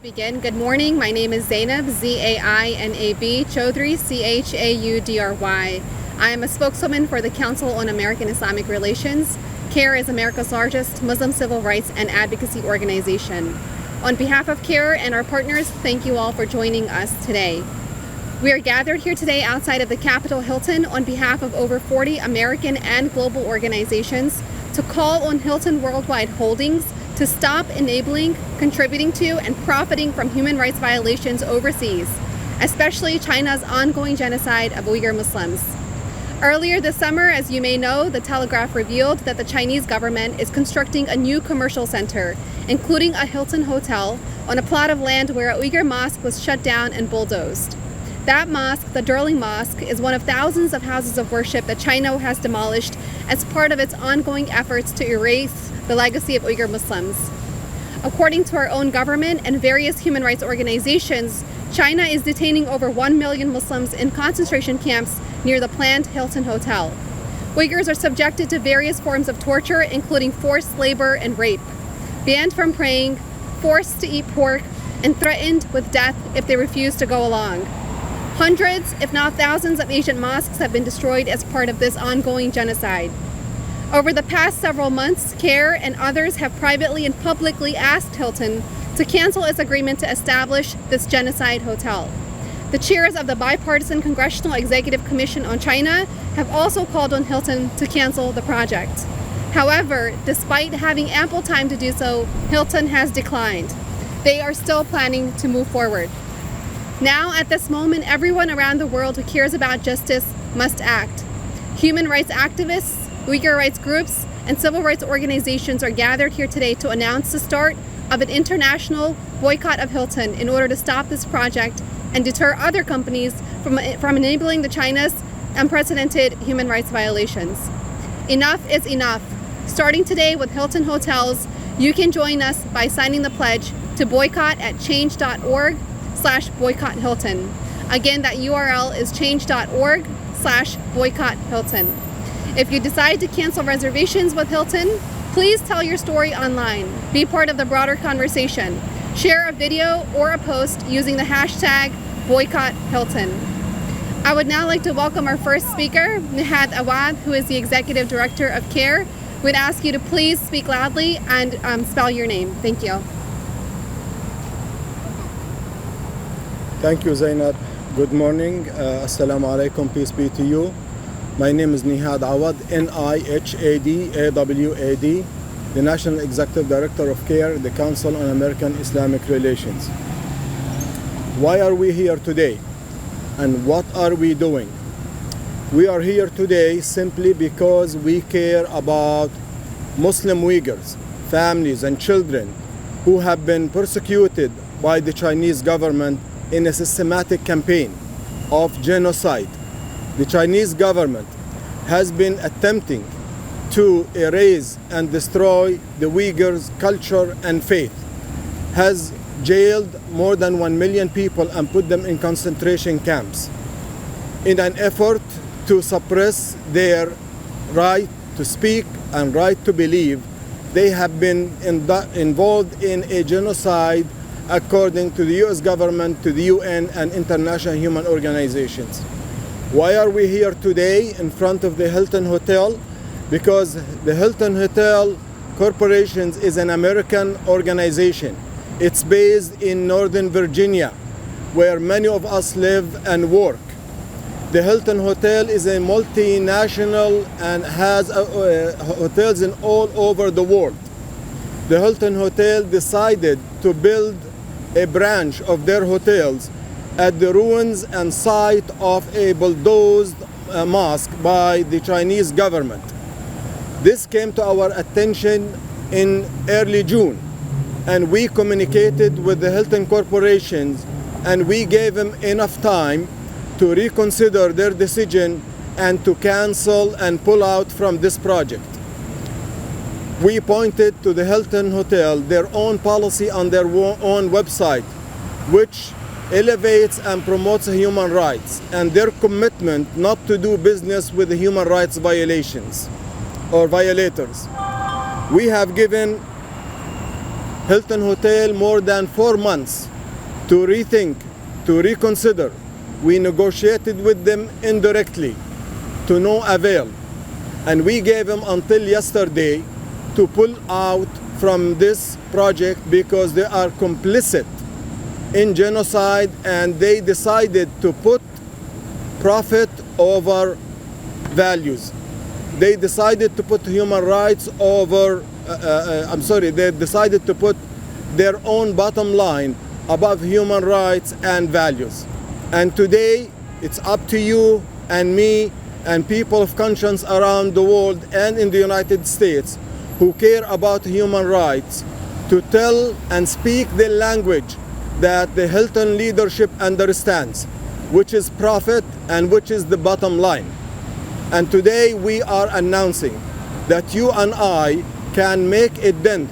Begin. Good morning. My name is Zainab, Z-A-I-N-A-B, Chaudhry, C-H-A-U-D-R-Y. I am a spokeswoman for the Council on American Islamic Relations. CAIR is America's largest Muslim civil rights and advocacy organization. On behalf of CAIR and our partners, thank you all for joining us today. We are gathered here today outside of the Capitol Hilton on behalf of over 40 American and global organizations to call on Hilton Worldwide Holdings to stop enabling, contributing to, and profiting from human rights violations overseas, especially China's ongoing genocide of Uyghur Muslims. Earlier this summer, as you may know, the Telegraph revealed that the Chinese government is constructing a new commercial center, including a Hilton hotel, on a plot of land where a Uyghur mosque was shut down and bulldozed. That mosque, the Darling Mosque, is one of thousands of houses of worship that China has demolished as part of its ongoing efforts to erase the legacy of Uyghur Muslims. According to our own government and various human rights organizations, China is detaining over 1 million Muslims in concentration camps near the planned Hilton Hotel. Uyghurs are subjected to various forms of torture, including forced labor and rape, banned from praying, forced to eat pork, and threatened with death if they refuse to go along. Hundreds, if not thousands, of ancient mosques have been destroyed as part of this ongoing genocide. Over the past several months, CAIR and others have privately and publicly asked Hilton to cancel its agreement to establish this genocide hotel. The chairs of the Bipartisan Congressional Executive Commission on China have also called on Hilton to cancel the project. However, despite having ample time to do so, Hilton has declined. They are still planning to move forward. Now, at this moment, everyone around the world who cares about justice must act. Human rights activists, Uyghur rights groups, and civil rights organizations are gathered here today to announce the start of an international boycott of Hilton in order to stop this project and deter other companies from enabling the China's unprecedented human rights violations. Enough is enough. Starting today with Hilton Hotels, you can join us by signing the pledge to boycott at change.org/boycott Hilton. Again, that URL is change.org/boycott Hilton. If you decide to cancel reservations with Hilton, please tell your story online. Be part of the broader conversation. Share a video or a post using the hashtag #BoycottHilton. I would now like to welcome our first speaker, Nihad Awad, who is the Executive Director of CAIR. We'd ask you to please speak loudly and spell your name. Thank you. Thank you, Zainab. Good morning. Assalamu alaikum. Peace be to you. My name is Nihad Awad, N-I-H-A-D-A-W-A-D, the National Executive Director of CAIR, the Council on American Islamic Relations. Why are we here today? And what are we doing? We are here today simply because we care about Muslim Uyghurs, families and children who have been persecuted by the Chinese government in a systematic campaign of genocide. The Chinese government has been attempting to erase and destroy the Uyghurs' culture and faith, has jailed more than 1 million people and put them in concentration camps in an effort to suppress their right to speak and right to believe. They have been involved in a genocide according to the US government, to the UN and international human organizations. Why are we here today in front of the Hilton Hotel? Because the Hilton Hotel Corporation is an American organization. It's based in Northern Virginia, where many of us live and work. The Hilton Hotel is a multinational and has hotels in all over the world. The Hilton Hotel decided to build a branch of their hotels at the ruins and site of a bulldozed mosque by the Chinese government. This came to our attention in early June, and we communicated with the Hilton corporations, and we gave them enough time to reconsider their decision and to cancel and pull out from this project. We pointed to the Hilton Hotel, their own policy on their own website, which elevates and promotes human rights, and their commitment not to do business with the human rights violations or violators. We have given Hilton Hotel more than 4 months to rethink, to reconsider. We negotiated with them indirectly to no avail. And we gave them until yesterday to pull out from this project because they are complicit in genocide, and they decided to put profit over values. They decided to put human rights over, they decided to put their own bottom line above human rights and values. And today, it's up to you and me and people of conscience around the world and in the United States who care about human rights to tell and speak the language that the Hilton leadership understands, which is profit and which is the bottom line. And today we are announcing that you and I can make a dent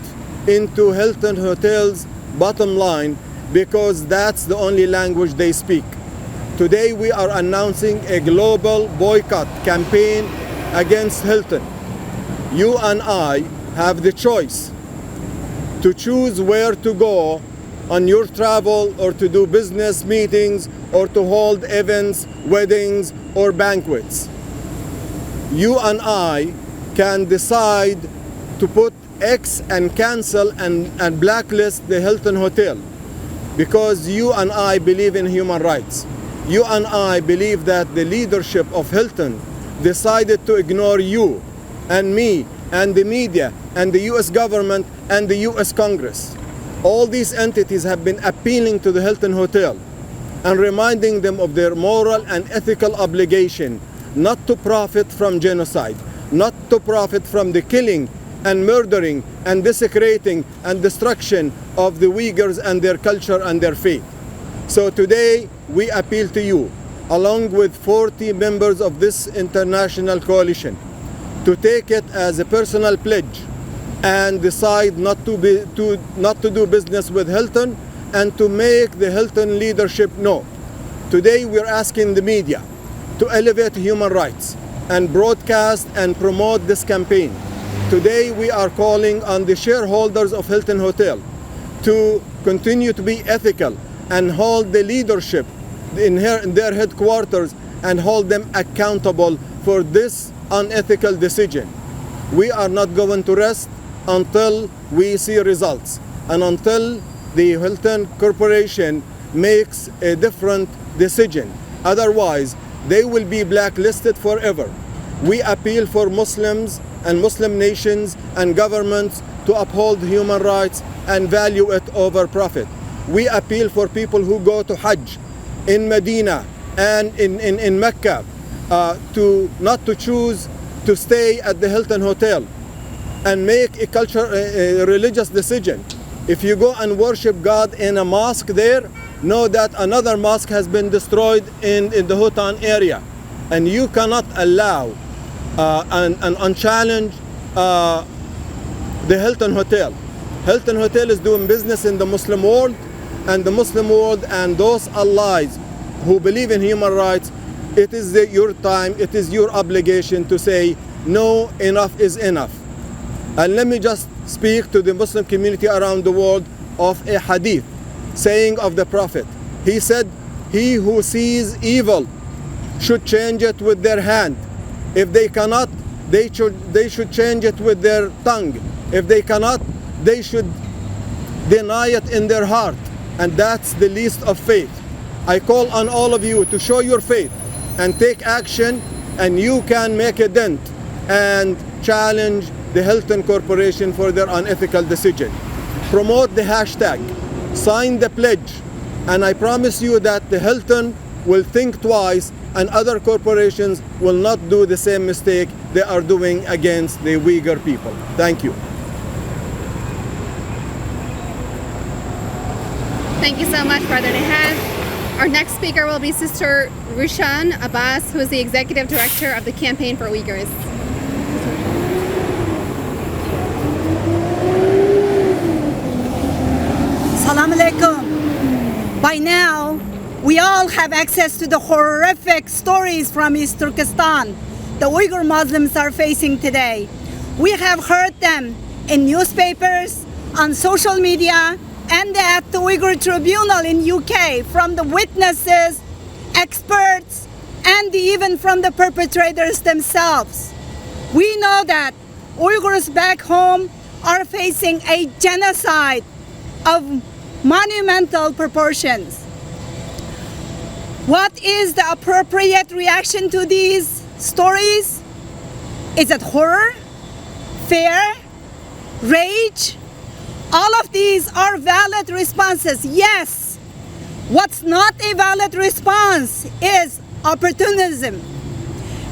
into Hilton Hotel's bottom line because that's the only language they speak. Today we are announcing a global boycott campaign against Hilton. You and I have the choice to choose where to go on your travel or to do business meetings or to hold events, weddings, or banquets. You and I can decide to put X and cancel and blacklist the Hilton Hotel because you and I believe in human rights. You and I believe that the leadership of Hilton decided to ignore you and me and the media and the US government and the US Congress. All these entities have been appealing to the Hilton Hotel and reminding them of their moral and ethical obligation not to profit from genocide, not to profit from the killing and murdering and desecrating and destruction of the Uyghurs and their culture and their faith. So today we appeal to you, along with 40 members of this international coalition, to take it as a personal pledge and decide not to do business with Hilton and to make the Hilton leadership know. Today we're asking the media to elevate human rights and broadcast and promote this campaign. Today we are calling on the shareholders of Hilton Hotel to continue to be ethical and hold the leadership in their headquarters and hold them accountable for this unethical decision. We are not going to rest until we see results and until the Hilton Corporation makes a different decision. Otherwise, they will be blacklisted forever. We appeal for Muslims and Muslim nations and governments to uphold human rights and value it over profit. We appeal for people who go to Hajj in Medina and in Mecca to not to choose to stay at the Hilton Hotel and make a religious decision. If you go and worship God in a mosque there, know that another mosque has been destroyed in the Hutan area, and you cannot allow and unchallenge the Hilton Hotel. Hilton Hotel is doing business in the Muslim world, and the Muslim world and those allies who believe in human rights, it is your time, it is your obligation to say, no, enough is enough. And let me just speak to the Muslim community around the world of a hadith, saying of the Prophet. He said, he who sees evil should change it with their hand. If they cannot, they should change it with their tongue. If they cannot, they should deny it in their heart. And that's the least of faith. I call on all of you to show your faith and take action, and you can make a dent and challenge the Hilton Corporation for their unethical decision. Promote the hashtag, sign the pledge, and I promise you that the Hilton will think twice and other corporations will not do the same mistake they are doing against the Uyghur people. Thank you. Thank you so much, Brother Nehad. Our next speaker will be Sister Rushan Abbas, who is the Executive Director of the Campaign for Uyghurs. Assalamu alaikum. By now, we all have access to the horrific stories from East Turkestan the Uyghur Muslims are facing today. We have heard them in newspapers, on social media, and at the Uyghur Tribunal in UK from the witnesses, experts, and even from the perpetrators themselves. We know that Uyghurs back home are facing a genocide of monumental proportions. What is the appropriate reaction to these stories? Is it horror, fear, rage? All of these are valid responses, yes. What's not a valid response is opportunism.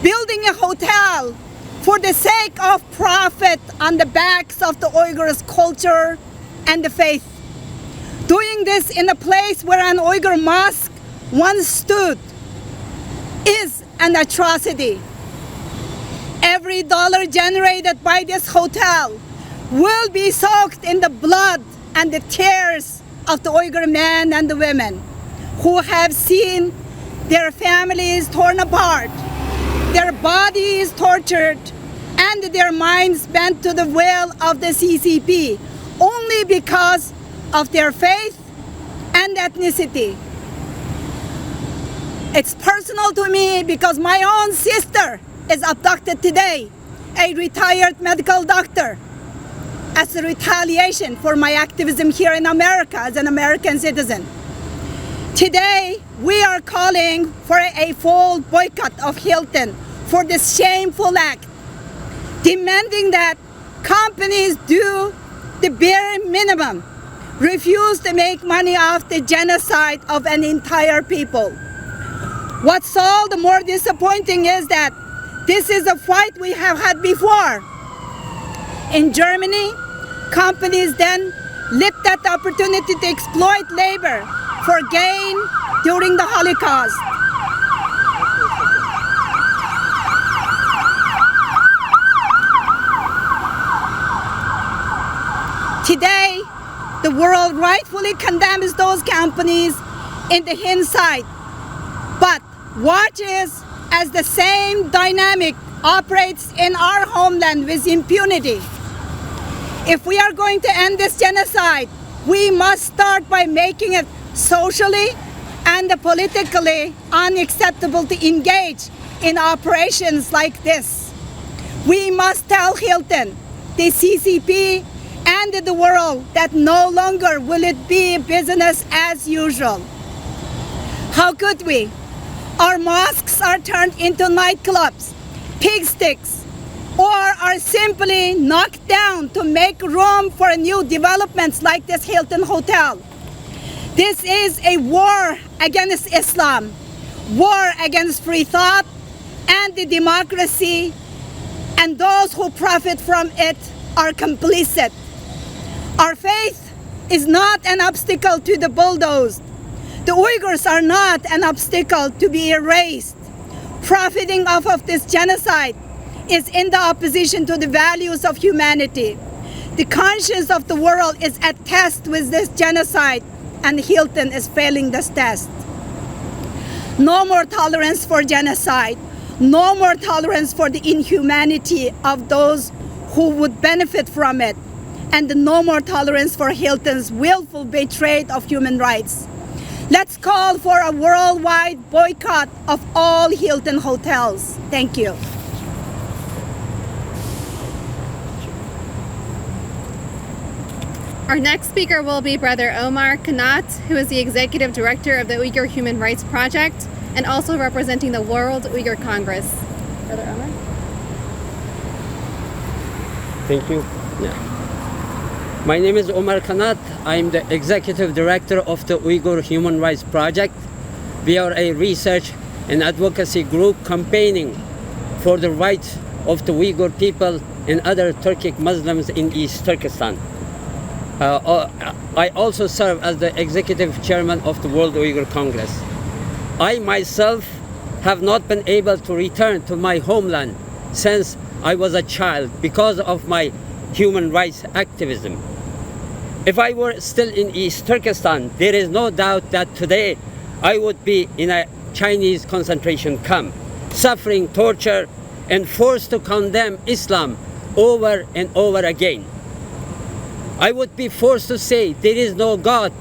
Building a hotel for the sake of profit on the backs of the Uyghurs' culture and the faith. Doing this in a place where an Uyghur mosque once stood is an atrocity. Every dollar generated by this hotel will be soaked in the blood and the tears of the Uyghur men and the women who have seen their families torn apart, their bodies tortured, and their minds bent to the will of the CCP only because of their faith and ethnicity. It's personal to me because my own sister is abducted today, a retired medical doctor, as a retaliation for my activism here in America as an American citizen. Today, we are calling for a full boycott of Hilton for this shameful act, demanding that companies do the bare minimum, refuse to make money off the genocide of an entire people. What's all the more disappointing is that this is a fight we have had before. In Germany, companies then leapt at the opportunity to exploit labor for gain during the Holocaust. Today, the world rightfully condemns those companies in the hindsight, but watches as the same dynamic operates in our homeland with impunity. If we are going to end this genocide, we must start by making it socially and politically unacceptable to engage in operations like this. We must tell Hilton, the CCP, and the world that no longer will it be business as usual. How could we? Our mosques are turned into nightclubs, pigsticks, or are simply knocked down to make room for new developments like this Hilton Hotel. This is a war against Islam, war against free thought and the democracy, and those who profit from it are complicit. Our faith is not an obstacle to the bulldozed. The Uyghurs are not an obstacle to be erased. Profiting off of this genocide is in the opposition to the values of humanity. The conscience of the world is at test with this genocide, and Hilton is failing this test. No more tolerance for genocide. No more tolerance for the inhumanity of those who would benefit from it. And no more tolerance for Hilton's willful betrayal of human rights. Let's call for a worldwide boycott of all Hilton hotels. Thank you. Our next speaker will be Brother Omar Kanat, who is the Executive Director of the Uyghur Human Rights Project and also representing the World Uyghur Congress. Brother Omar? Thank you. My name is Omar Kanat. I'm the Executive Director of the Uyghur Human Rights Project. We are a research and advocacy group campaigning for the rights of the Uyghur people and other Turkic Muslims in East Turkestan. I also serve as the Executive Chairman of the World Uyghur Congress. I myself have not been able to return to my homeland since I was a child because of my human rights activism. If I were still in East Turkestan, there is no doubt that today I would be in a Chinese concentration camp, suffering torture and forced to condemn Islam over and over again. I would be forced to say there is no God.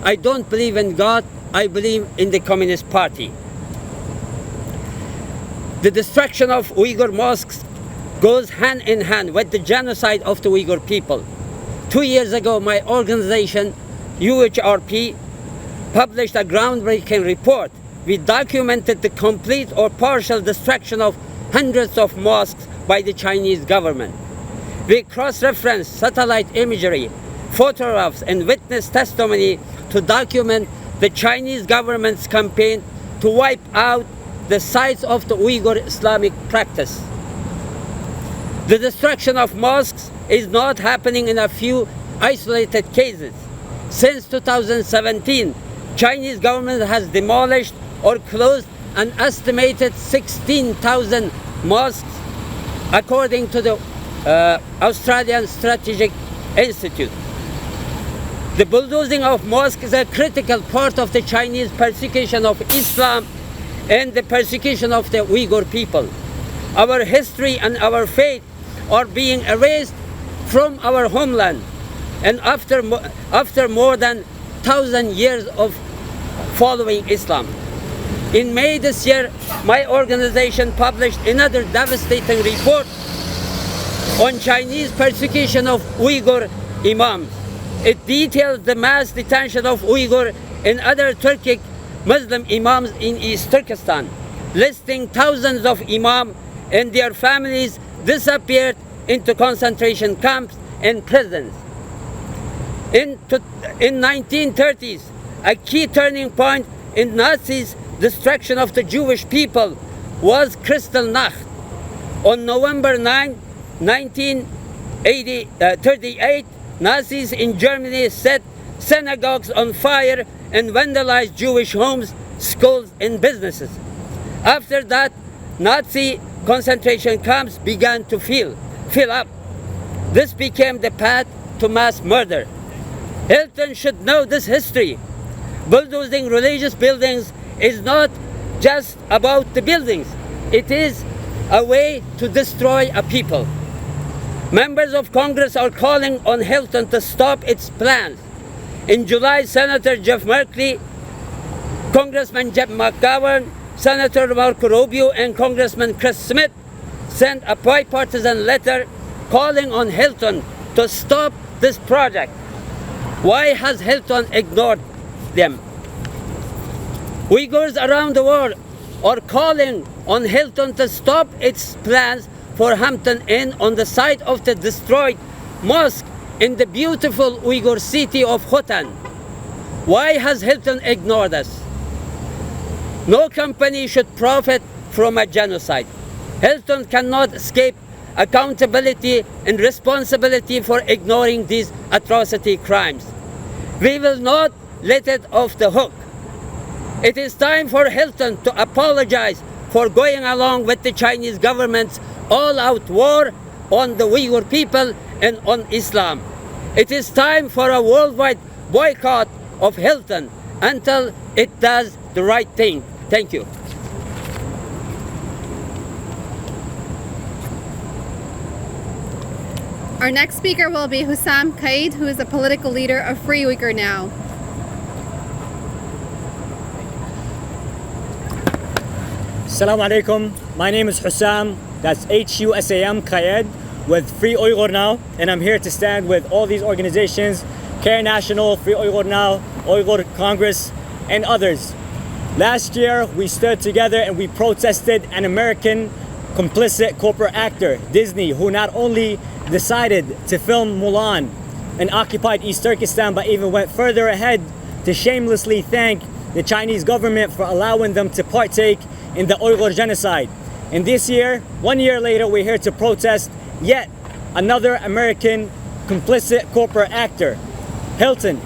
I don't believe in God, I believe in the Communist Party. The destruction of Uyghur mosques goes hand in hand with the genocide of the Uyghur people. 2 years ago, my organization, UHRP, published a groundbreaking report. We documented the complete or partial destruction of hundreds of mosques by the Chinese government. We cross-referenced satellite imagery, photographs, and witness testimony to document the Chinese government's campaign to wipe out the sites of the Uyghur Islamic practice. The destruction of mosques is not happening in a few isolated cases. Since 2017, Chinese government has demolished or closed an estimated 16,000 mosques, according to the Australian Strategic Institute. The bulldozing of mosques is a critical part of the Chinese persecution of Islam and the persecution of the Uyghur people. Our history and our faith are being erased from our homeland, and after more than 1,000 years of following Islam. In May this year, my organization published another devastating report on Chinese persecution of Uyghur Imams. It details the mass detention of Uyghur and other Turkic Muslim Imams in East Turkestan, listing thousands of Imam and their families disappeared into concentration camps and prisons. In 1930s, a key turning point in Nazis' destruction of the Jewish people was Kristallnacht. On November 9, 1938, Nazis in Germany set synagogues on fire and vandalized Jewish homes, schools, and businesses. After that, Nazi concentration camps began to fill up. This became the path to mass murder. Hilton should know this history. Bulldozing religious buildings is not just about the buildings. It is a way to destroy a people. Members of Congress are calling on Hilton to stop its plans. In July, Senator Jeff Merkley, Congressman Jeff McGovern, Senator Marco Rubio, and Congressman Chris Smith sent a bipartisan letter calling on Hilton to stop this project. Why has Hilton ignored them? Uyghurs around the world are calling on Hilton to stop its plans for Hampton Inn on the site of the destroyed mosque in the beautiful Uyghur city of Khotan. Why has Hilton ignored us? No company should profit from a genocide. Hilton cannot escape accountability and responsibility for ignoring these atrocity crimes. We will not let it off the hook. It is time for Hilton to apologize for going along with the Chinese government's all-out war on the Uyghur people and on Islam. It is time for a worldwide boycott of Hilton until it does the right thing. Thank you. Our next speaker will be Hussam Qaid, who is a political leader of Free Uyghur Now. Assalamu alaikum. My name is Hussam, that's H-U-S-A-M, Qaid, with Free Uyghur Now, and I'm here to stand with all these organizations, CAIR National, Free Uyghur Now, Uyghur Congress, and others. Last year, we stood together and we protested an American complicit corporate actor, Disney, who not only decided to film Mulan and occupied East Turkestan, but even went further ahead to shamelessly thank the Chinese government for allowing them to partake in the Uyghur genocide. And this year, 1 year later, we're here to protest yet another American complicit corporate actor, Hilton.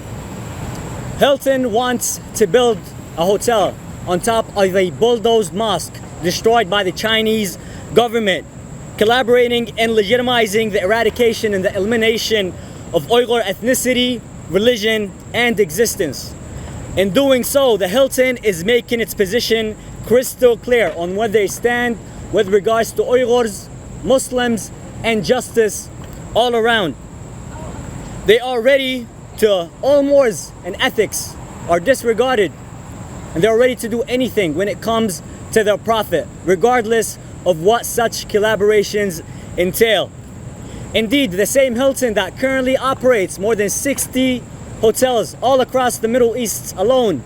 Hilton wants to build a hotel on top of a bulldozed mosque destroyed by the Chinese government, collaborating and legitimizing the eradication and the elimination of Uyghur ethnicity, religion, and existence. In doing so, the Hilton is making its position crystal clear on where they stand with regards to Uyghurs, Muslims, and justice all around. They are ready to, all mores and ethics are disregarded, and they're ready to do anything when it comes to their profit, regardless of what such collaborations entail. Indeed, the same Hilton that currently operates more than 60 hotels all across the Middle East alone,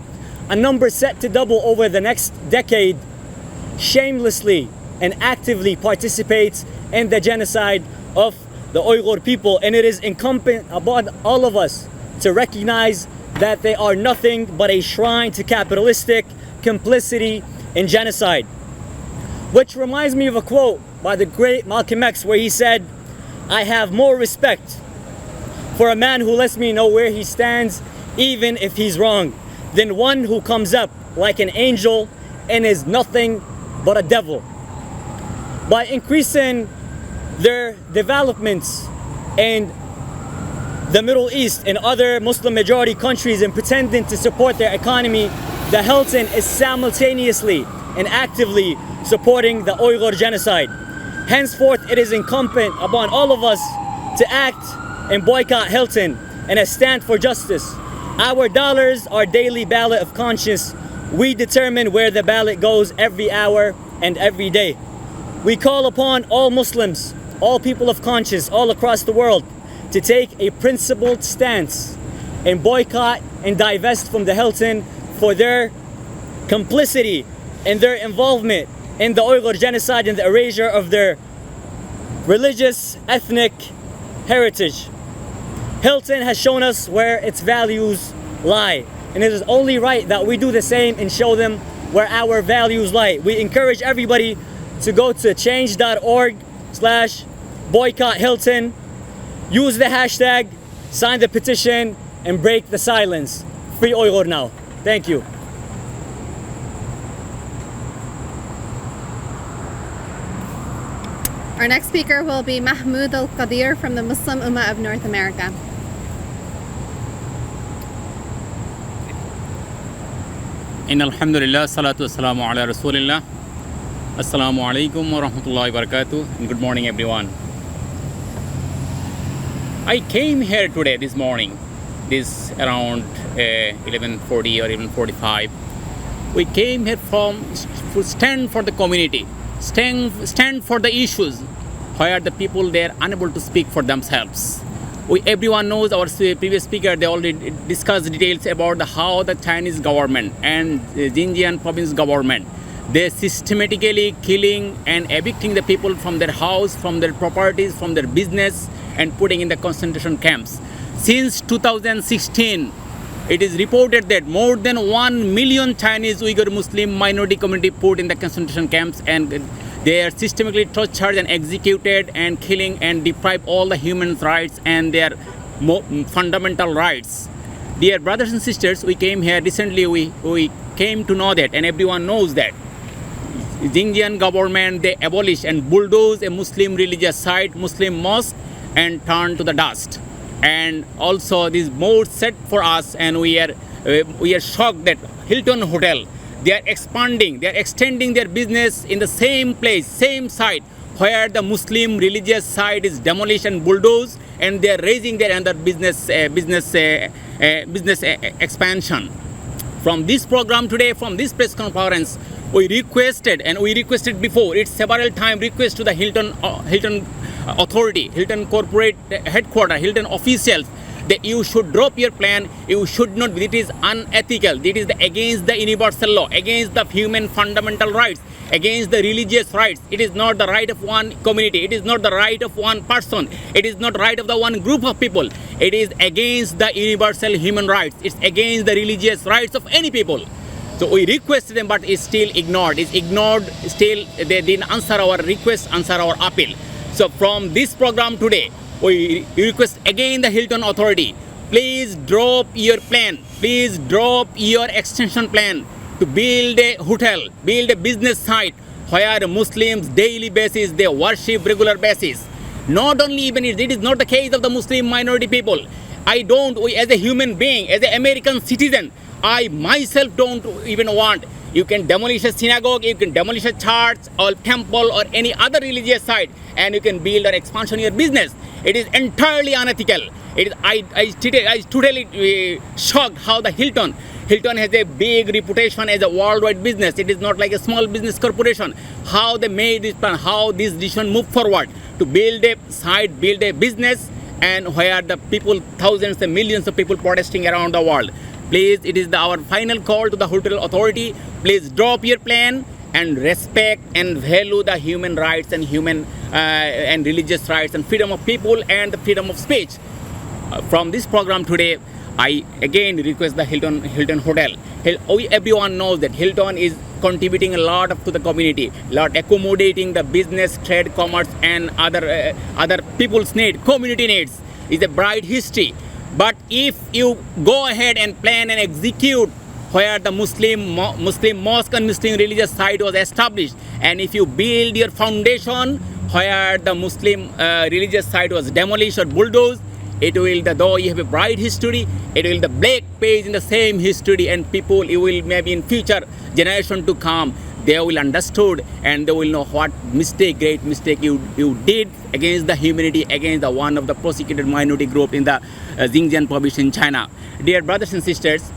a number set to double over the next decade, shamelessly and actively participates in the genocide of the Uyghur people, and it is incumbent upon all of us to recognize that they are nothing but a shrine to capitalistic complicity in genocide. Which reminds me of a quote by the great Malcolm X, where he said, "I have more respect for a man who lets me know where he stands, even if he's wrong, than one who comes up like an angel and is nothing but a devil." By increasing their developments in the Middle East and other Muslim majority countries and pretending to support their economy, the Hilton is simultaneously and actively supporting the Uyghur genocide. Henceforth, it is incumbent upon all of us to act and boycott Hilton and a stand for justice. Our dollars are daily ballot of conscience. We determine where the ballot goes every hour and every day. We call upon all Muslims, all people of conscience all across the world to take a principled stance and boycott and divest from the Hilton for their complicity and their involvement in the Uyghur genocide and the erasure of their religious, ethnic heritage. Hilton has shown us where its values lie, and it is only right that we do the same and show them where our values lie. We encourage everybody to go to change.org/boycott Hilton, use the hashtag, sign the petition, and break the silence. Free Uyghur now. Thank you. Our next speaker will be Mahmoud Al-Qadir from the Muslim Ummah of North America. إن الحمد لله الصلاة والسلام على رسول الله السلام عليكم ورحمة الله وبركاته, and good morning everyone. I came here today this morning, this around 11:40 or even 45. We came here to stand for the community, stand for the issues where the people they are unable to speak for themselves. Everyone knows, our previous speaker, they already discussed details about how the Chinese government and the Xinjiang province government, they systematically killing and evicting the people from their house, from their properties, from their business, and putting in the concentration camps. Since 2016, it is reported that more than 1 million Chinese Uyghur Muslim minority community put in the concentration camps, and they are systematically tortured and executed and killing and deprive all the human rights and their fundamental rights. Dear brothers and sisters, we came here recently, we came to know that, and everyone knows that Xinjiang government, they abolished and bulldozed a Muslim religious site, Muslim mosque, and turned to the dust. And also this more set for us, and we are shocked that Hilton Hotel, they are expanding, they are extending their business in the same place, same site where the Muslim religious site is demolished and bulldozed, and they are raising their other business expansion. From this program today, from this press conference, we requested, and we requested before, it's several times request to the Hilton authority, Hilton corporate headquarters, Hilton officials, that you should drop your plan. You should not. It is unethical. It is against the universal law, against the human fundamental rights, against the religious rights. It is not the right of one community. It is not the right of one person. It is not right of the one group of people. It is against the universal human rights. It's against the religious rights of any people. So we requested them, but it's still ignored. It's ignored. Still, they didn't answer our request, answer our appeal. So from this program today, we request again the Hilton authority, please drop your plan, please drop your extension plan to build a hotel, build a business site where Muslims daily basis, they worship regular basis. Not only even it is not the case of the Muslim minority people. As a human being, as an American citizen, I myself don't even want You can demolish a synagogue, you can demolish a church or temple or any other religious site, and you can build or expansion your business. It is entirely unethical. It is, I totally shocked how the Hilton has a big reputation as a worldwide business. It is not like a small business corporation. How they made this plan, how this decision moved forward to build a site, build a business, and where the people, thousands and millions of people protesting around the world. Please, it is our final call to the hotel authority. Please drop your plan and respect and value the human rights and human and religious rights and freedom of people and the freedom of speech. From this program today, I again request the Hilton Hotel. Everyone knows that Hilton is contributing a lot to the community, accommodating the business, trade, commerce, and other people's need, community needs. It's a bright history. But if you go ahead and plan and execute where the Muslim mosque and Muslim religious site was established, and if you build your foundation where the Muslim religious site was demolished or bulldozed, it will, though you have a bright history, it will the black page in the same history, and people, you will maybe in future generation to come, they will understood and they will know what great mistake you did against the humanity, against the one of the persecuted minority group in the Xinjiang province in China. Dear brothers and sisters,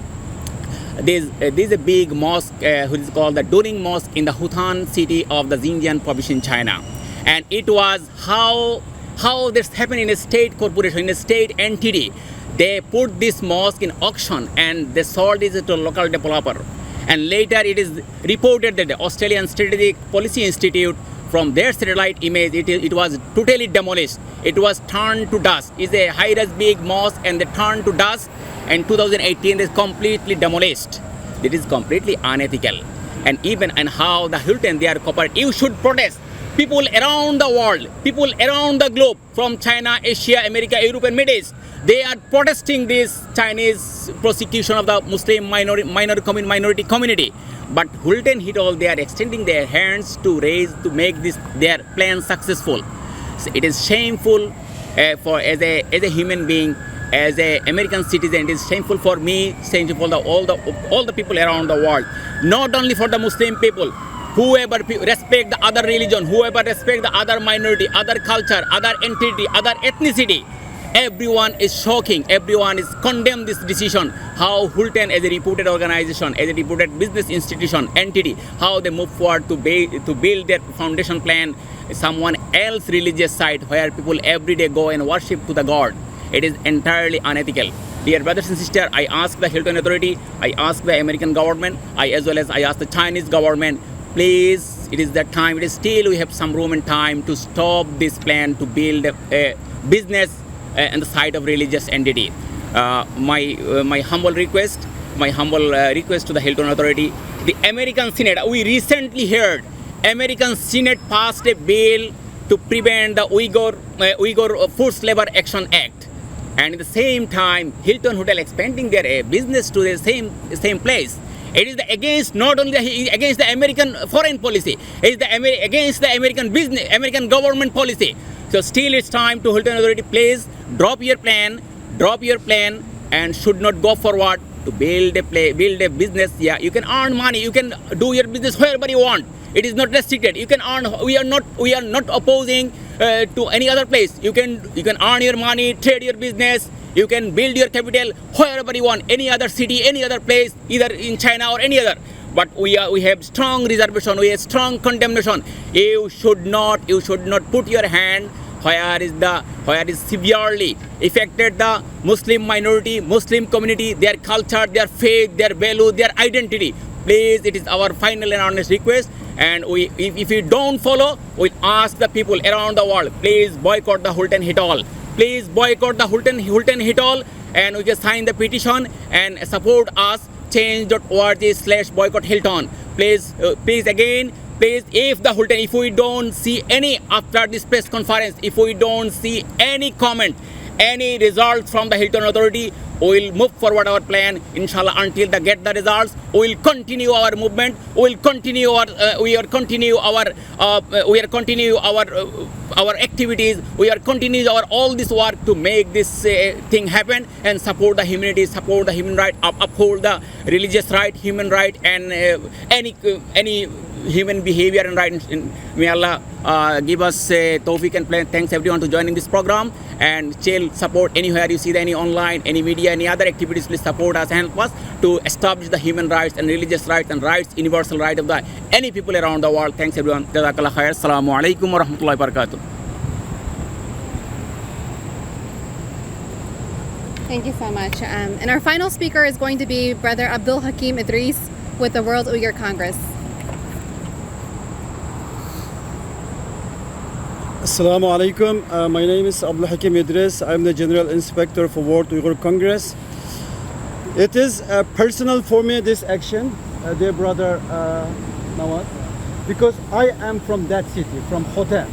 there's a big mosque which is called the During Mosque in the Hutan city of the Xinjiang province in China. And it was how this happened in a state corporation, in a state entity. They put this mosque in auction and they sold it to a local developer. And later it is reported that the Australian Strategic Policy Institute, from their satellite image, it was totally demolished. It was turned to dust. It's a high-rise big mosque and they turned to dust. And 2018 is completely demolished. It is completely unethical. And how the Hilton, they are cooperating. You should protest. People around the world, people around the globe, from China, Asia, America, Europe, and Middle East, they are protesting this Chinese prosecution of the Muslim minority community. But Hilton Hidol, they are extending their hands to make their plan successful. So it is shameful for as a human being, as an American citizen. It is shameful for me, shameful for all the people around the world. Not only for the Muslim people. Whoever respect the other religion, whoever respect the other minority, other culture, other entity, other ethnicity, everyone is shocking. Everyone is condemned this decision. How Hilton, as a reputed organization, as a reputed business institution, entity, how they move forward to build their foundation plan, someone else religious site where people every day go and worship to the God. It is entirely unethical. Dear brothers and sisters, I ask the Hilton Authority, I ask the American government, as well as I ask the Chinese government, please, it is that time, it is still we have some room and time to stop this plan to build a business on the side of religious entity. My humble request to the Hilton Authority, the American Senate, we recently heard, American Senate passed a bill to prevent the Uyghur Forced Labor Action Act. And at the same time, Hilton Hotel expanding their business to the same place. It is against not only against the American foreign policy, it is against the American government policy. So still it's time to Hilton Authority, please drop your plan, and should not go forward to build a business. Yeah, you can earn money, you can do your business wherever you want. It is not restricted. You can earn. We are not opposing to any other place. You can earn your money, trade your business. You can build your capital wherever you want, any other city, any other place, either in China or any other. But we have strong reservation, we have strong condemnation. You should not put your hand where is severely affected the Muslim minority, Muslim community, their culture, their faith, their value, their identity. Please, it is our final and honest request. And if you don't follow, we'll ask the people around the world, please boycott the Hilton Hidol. Please boycott the Hilton Hidol, and we can sign the petition and support us, change.org/boycott Hilton. Please, if the Hilton, if we don't see any after this press conference, if we don't see any comment, any results from the Hilton Authority, We will move forward our plan, inshallah, until they get the results. We will continue our movement. We will continue our activities. We are continue our all this work to make this thing happen and support the humanity, support the human right, uphold the religious right, human right, and any human behavior and right. May Allah give us tawfiq and plan. Thanks everyone to joining this program, and chill support anywhere you see any online, any media, any other activities. Please support us and help us to establish the human rights and religious rights and rights, universal right of the any people around the world. Thanks everyone. Jazakallah khair. Assalamu alaikum wa rahmatullahi wa barakatuh. Thank you so much. And our final speaker is going to be Brother Abdul Hakim Idris with the World Uyghur Congress. Assalamu alaikum. My name is Abdul Hakim Idris. I'm the General Inspector for World Uyghur Congress. It is personal for me, this action, dear brother Nawaz, because I am from that city, from Hotel.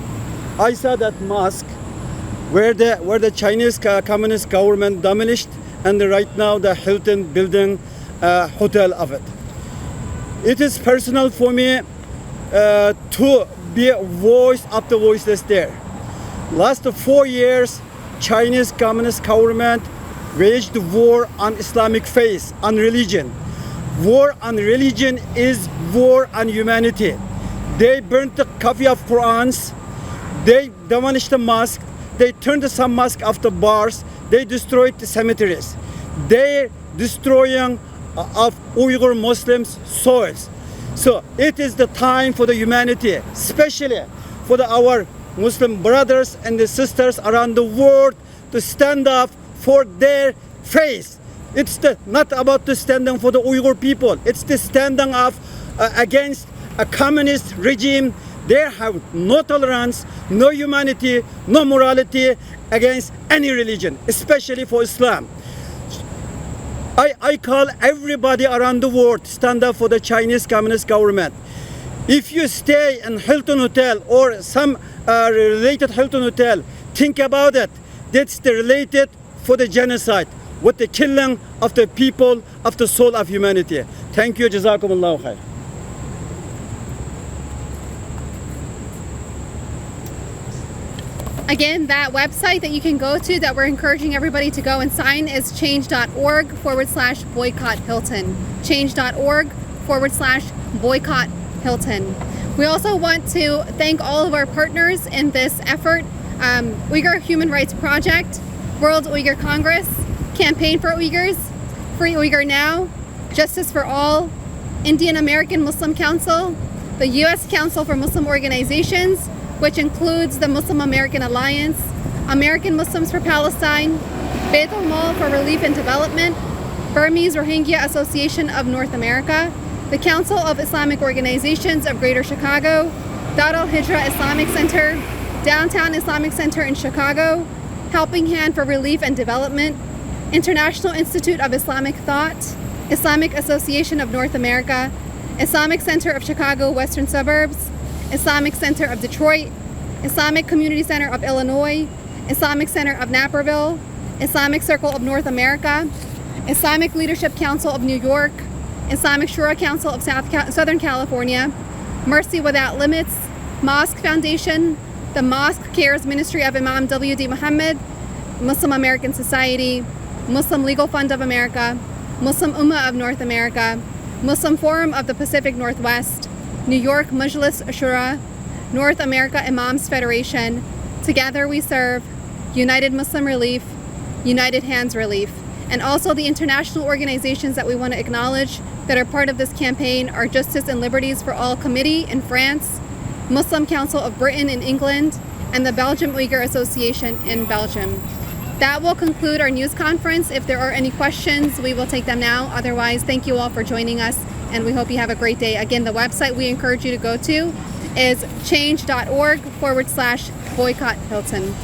I saw that mosque where the Chinese Communist government demolished, and right now the Hilton building hotel of it. It is personal for me to be a voice of the voiceless there. Last 4 years, Chinese Communist government waged war on Islamic faith, on religion. War on religion is war on humanity. They burnt the copy of Qurans, they demolished the mosque, they turned some mosque after bars, they destroyed the cemeteries. They destroying of Uyghur Muslims' soils. So it is the time for the humanity, especially for our Muslim brothers and the sisters around the world, to stand up for their faith. It's not about the standing for the Uyghur people. It's the standing up against a communist regime. They have no tolerance, no humanity, no morality against any religion, especially for Islam. I call everybody around the world stand up for the Chinese Communist government. If you stay in Hilton Hotel or some related Hilton Hotel, think about it. That's the related for the genocide, with the killing of the people, of the soul of humanity. Thank you. Jazakumullahu khair. Again, that website that you can go to that we're encouraging everybody to go and sign is change.org/boycott Hilton. Change.org/boycott Hilton. We also want to thank all of our partners in this effort. Uyghur Human Rights Project, World Uyghur Congress, Campaign for Uyghurs, Free Uyghur Now, Justice for All, Indian American Muslim Council, the U.S. Council for Muslim Organizations, which includes the Muslim American Alliance, American Muslims for Palestine, Beit al-Mal for Relief and Development, Burmese Rohingya Association of North America, the Council of Islamic Organizations of Greater Chicago, Dar al-Hijra Islamic Center, Downtown Islamic Center in Chicago, Helping Hand for Relief and Development, International Institute of Islamic Thought, Islamic Association of North America, Islamic Center of Chicago Western Suburbs, Islamic Center of Detroit, Islamic Community Center of Illinois, Islamic Center of Naperville, Islamic Circle of North America, Islamic Leadership Council of New York, Islamic Shura Council of Southern California, Mercy Without Limits, Mosque Foundation, the Mosque CAIR's Ministry of Imam W.D. Muhammad, Muslim American Society, Muslim Legal Fund of America, Muslim Ummah of North America, Muslim Forum of the Pacific Northwest, New York Majlis Shura, North America Imams Federation, Together We Serve, United Muslim Relief, United Hands Relief, and also the international organizations that we want to acknowledge that are part of this campaign are Justice and Liberties for All Committee in France, Muslim Council of Britain in England, and the Belgium Uyghur Association in Belgium. That will conclude our news conference. If there are any questions, we will take them now. Otherwise, thank you all for joining us, and we hope you have a great day. Again, the website we encourage you to go to is change.org/boycott Hilton.